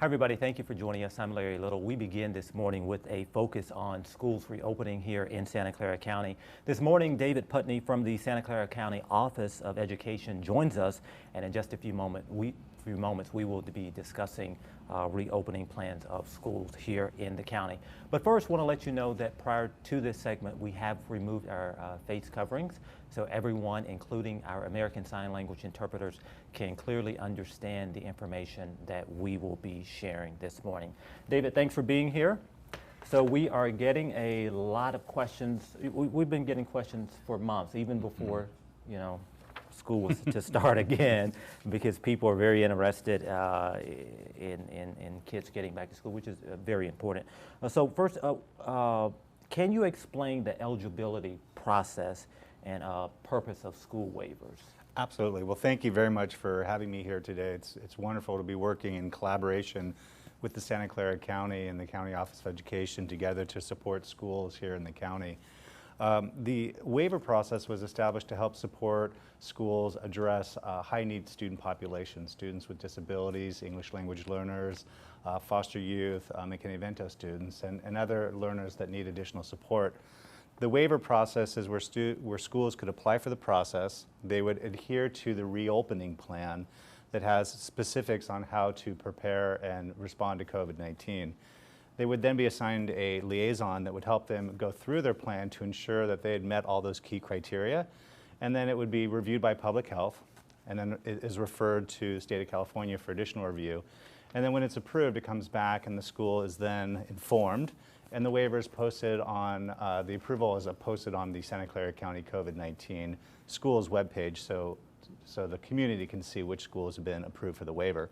Hi everybody, thank you for joining us. I'm Larry Little. We begin this morning with a focus on schools reopening here in Santa Clara County. This morning, David Putney from the Santa Clara County Office of Education joins us, and in just a few moments we will be discussing reopening plans of schools here in the county. But first, I want to let you know that prior to this segment, we have removed our face coverings, so everyone, including our American Sign Language interpreters, can clearly understand the information that we will be sharing this morning. David, thanks for being here. So we are getting a lot of questions. We've been getting questions for months, even before, school was to start again, because people are very interested in kids getting back to school, which is very important. So first, can you explain the eligibility process and purpose of school waivers? Absolutely. Well, thank you very much for having me here today. It's wonderful to be working in collaboration with the Santa Clara County and the County Office of Education together to support schools here in the county. The waiver process was established to help support schools address high-need student populations, students with disabilities, English language learners, foster youth, McKinney-Vento students, and other learners that need additional support. The waiver process is where schools could apply for the process. They would adhere to the reopening plan that has specifics on how to prepare and respond to COVID-19. They would then be assigned a liaison that would help them go through their plan to ensure that they had met all those key criteria. And then it would be reviewed by public health, and then it is referred to the state of California for additional review. And then when it's approved, it comes back and the school is then informed, and the waiver is posted on, the approval is posted on the Santa Clara County COVID-19 schools webpage, so the community can see which schools have been approved for the waiver.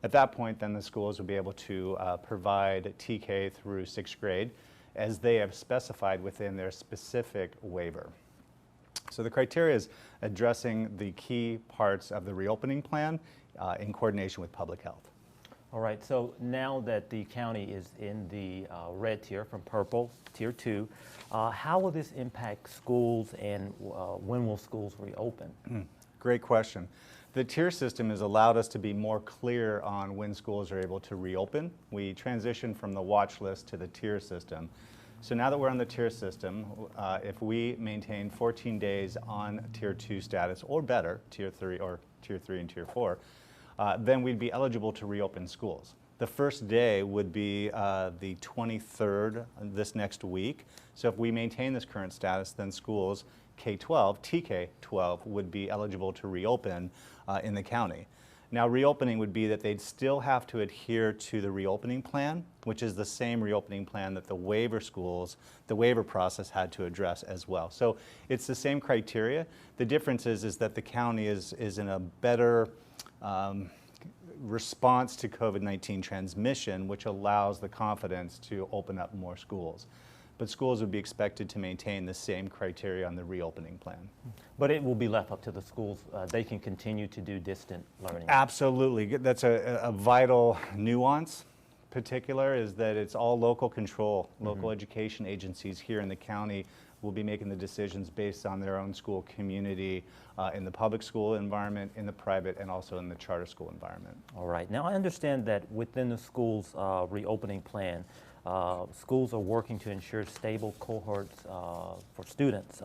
At that point, then the schools will be able to provide TK through 6th grade as they have specified within their specific waiver. So the criteria is addressing the key parts of the reopening plan in coordination with public health. All right, so now that the county is in the red tier from purple, tier 2, how will this impact schools, and when will schools reopen? Great question. The tier system has allowed us to be more clear on when schools are able to reopen. We transitioned from the watch list to the tier system. So now that we're on the tier system, if we maintain 14 days on tier 2 status or better, tier 3 and tier 4, then we'd be eligible to reopen schools. The first day would be the 23rd this next week. So if we maintain this current status, then schools K-12, TK-12 would be eligible to reopen in the county. Now, reopening would be that they'd still have to adhere to the reopening plan, which is the same reopening plan that the waiver process had to address as well. So it's the same criteria. The difference is that the county is in a better response to COVID-19 transmission, which allows the confidence to open up more schools. But schools would be expected to maintain the same criteria on the reopening plan. But it will be left up to the schools. They can continue to do distant learning. Absolutely. That's a vital nuance. Particular is that it's all local control. Local education agencies here in the county will be making the decisions based on their own school community in the public school environment, in the private, and also in the charter school environment. All right. Now, I understand that within the school's reopening plan, schools are working to ensure stable cohorts for students.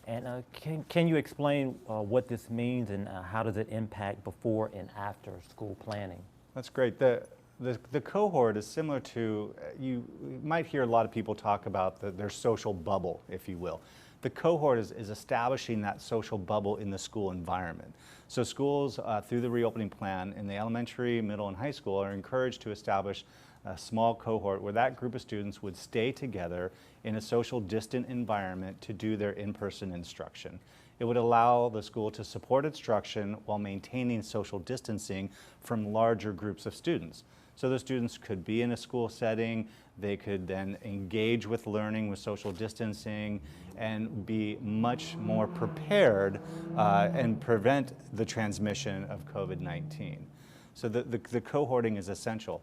And can you explain what this means, and how does it impact before and after school planning? That's great. The cohort is similar to, you might hear a lot of people talk about their social bubble, if you will. The cohort is establishing that social bubble in the school environment. So schools, through the reopening plan in the elementary, middle, and high school, are encouraged to establish a small cohort where that group of students would stay together in a social distant environment to do their in-person instruction. It would allow the school to support instruction while maintaining social distancing from larger groups of students. So the students could be in a school setting, they could then engage with learning with social distancing and be much more prepared and prevent the transmission of COVID-19. So the cohorting is essential.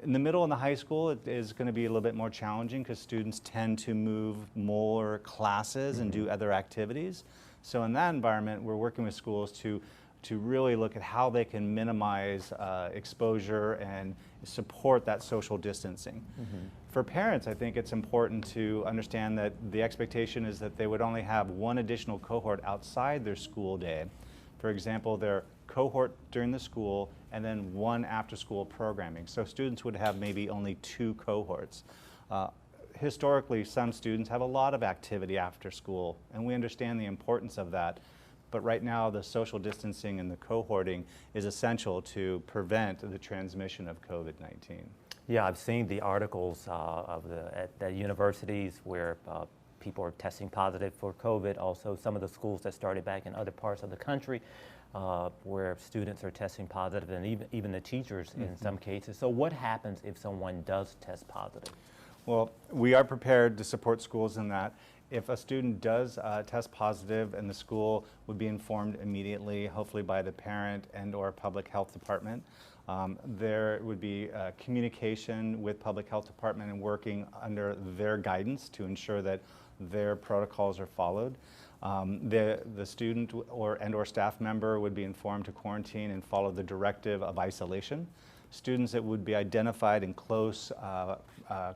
In the middle and the high school, it is going to be a little bit more challenging because students tend to move more classes and do other activities. So in that environment, we're working with schools to to really look at how they can minimize exposure and support that social distancing. For parents, I think it's important to understand that the expectation is that they would only have one additional cohort outside their school day. For example, their cohort during the school and then one after-school programming. So students would have maybe only 2 cohorts. Historically, some students have a lot of activity after school, and we understand the importance of that. But right now, the social distancing and the cohorting is essential to prevent the transmission of COVID-19. Yeah, I've seen the articles at the universities where people are testing positive for COVID. Also, some of the schools that started back in other parts of the country where students are testing positive, and even the teachers in some cases. So what happens if someone does test positive? Well, we are prepared to support schools in that. If a student does test positive, and the school would be informed immediately, hopefully by the parent and or public health department. There would be communication with public health department and working under their guidance to ensure that their protocols are followed. The student or staff member would be informed to quarantine and follow the directive of isolation. Students that would be identified in close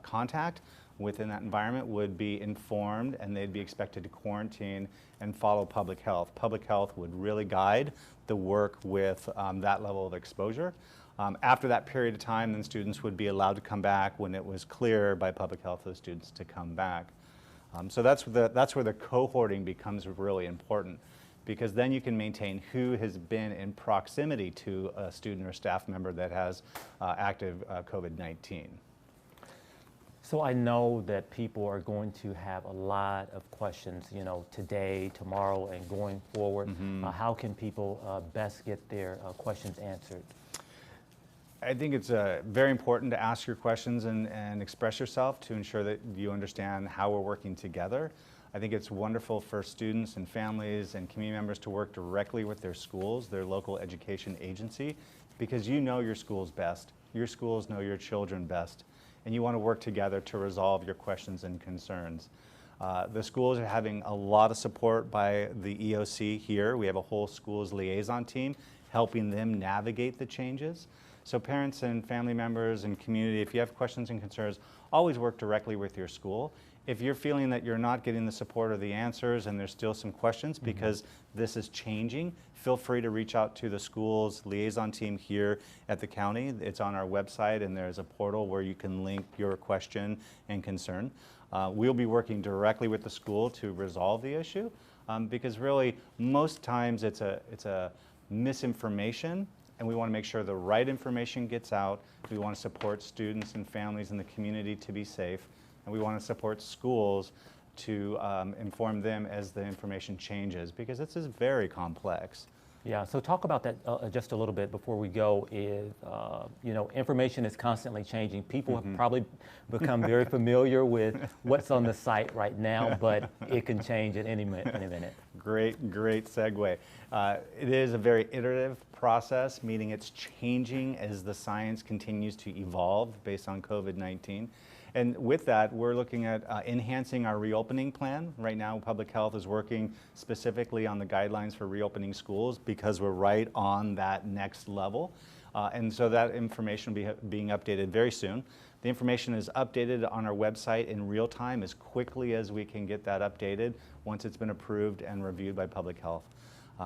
contact within that environment would be informed, and they'd be expected to quarantine and follow public health. Public health would really guide the work with that level of exposure. After that period of time, then students would be allowed to come back when it was clear by public health for the students to come back. So that's where the cohorting becomes really important, because then you can maintain who has been in proximity to a student or staff member that has active COVID-19. So I know that people are going to have a lot of questions, you know, today, tomorrow, and going forward. How can people best get their questions answered? I think it's very important to ask your questions and express yourself to ensure that you understand how we're working together. I think it's wonderful for students and families and community members to work directly with their schools, their local education agency, because you know your schools best. Your schools know your children best, and you want to work together to resolve your questions and concerns. The schools are having a lot of support by the EOC here. We have a whole schools liaison team helping them navigate the changes. So parents and family members and community, if you have questions and concerns, always work directly with your school. If you're feeling that you're not getting the support or the answers and there's still some questions because this is changing, feel free to reach out to the school's liaison team here at the county. It's on our website, and there's a portal where you can link your question and concern. We'll be working directly with the school to resolve the issue, because really most times it's a misinformation, and we want to make sure the right information gets out. We want to support students and families in the community to be safe, and we want to support schools to inform them as the information changes, because this is very complex. Yeah, so talk about that just a little bit before we go. Is you know, information is constantly changing. People have probably become very familiar with what's on the site right now, but it can change at any minute. Great segue. It is a very iterative process, meaning it's changing as the science continues to evolve based on COVID-19. And with that, we're looking at enhancing our reopening plan. Right now, Public Health is working specifically on the guidelines for reopening schools, because we're right on that next level. And so that information will be being updated very soon. The information is updated on our website in real time as quickly as we can get that updated once it's been approved and reviewed by Public Health.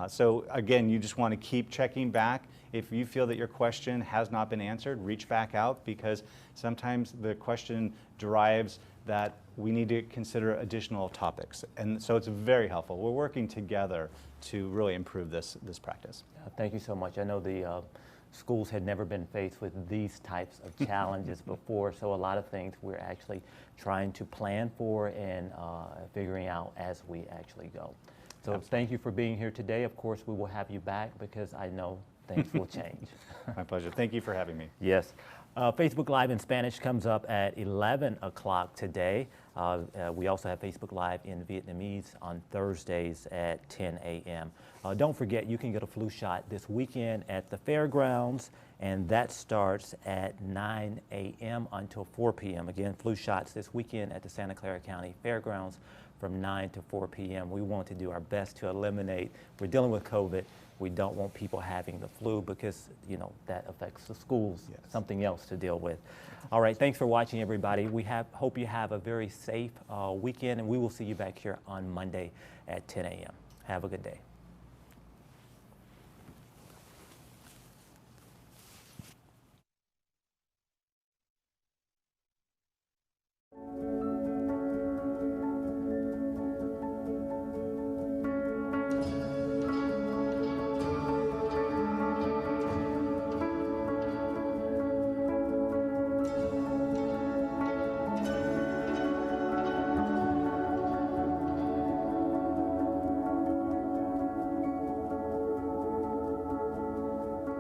So again, you just want to keep checking back. If you feel that your question has not been answered, reach back out, because sometimes the question derives that we need to consider additional topics. And so it's very helpful. We're working together to really improve this practice. Thank you so much. I know the schools had never been faced with these types of challenges before, so a lot of things we're actually trying to plan for and figuring out as we actually go. So thank you for being here today. Of course, we will have you back, because I know things will change. My pleasure. Thank you for having me. Yes. Facebook Live in Spanish comes up at 11 o'clock today. We also have Facebook Live in Vietnamese on Thursdays at 10 a.m. Don't forget, you can get a flu shot this weekend at the fairgrounds, and that starts at 9 a.m. until 4 p.m. Again, flu shots this weekend at the Santa Clara County Fairgrounds from 9 to 4 p.m. We want to do our best to eliminate, we're dealing with COVID. We don't want people having the flu because, you know, that affects the schools, Yes. something else to deal with. All right, thanks for watching, everybody. Hope you have a very safe weekend, and we will see you back here on Monday at 10 a.m. Have a good day.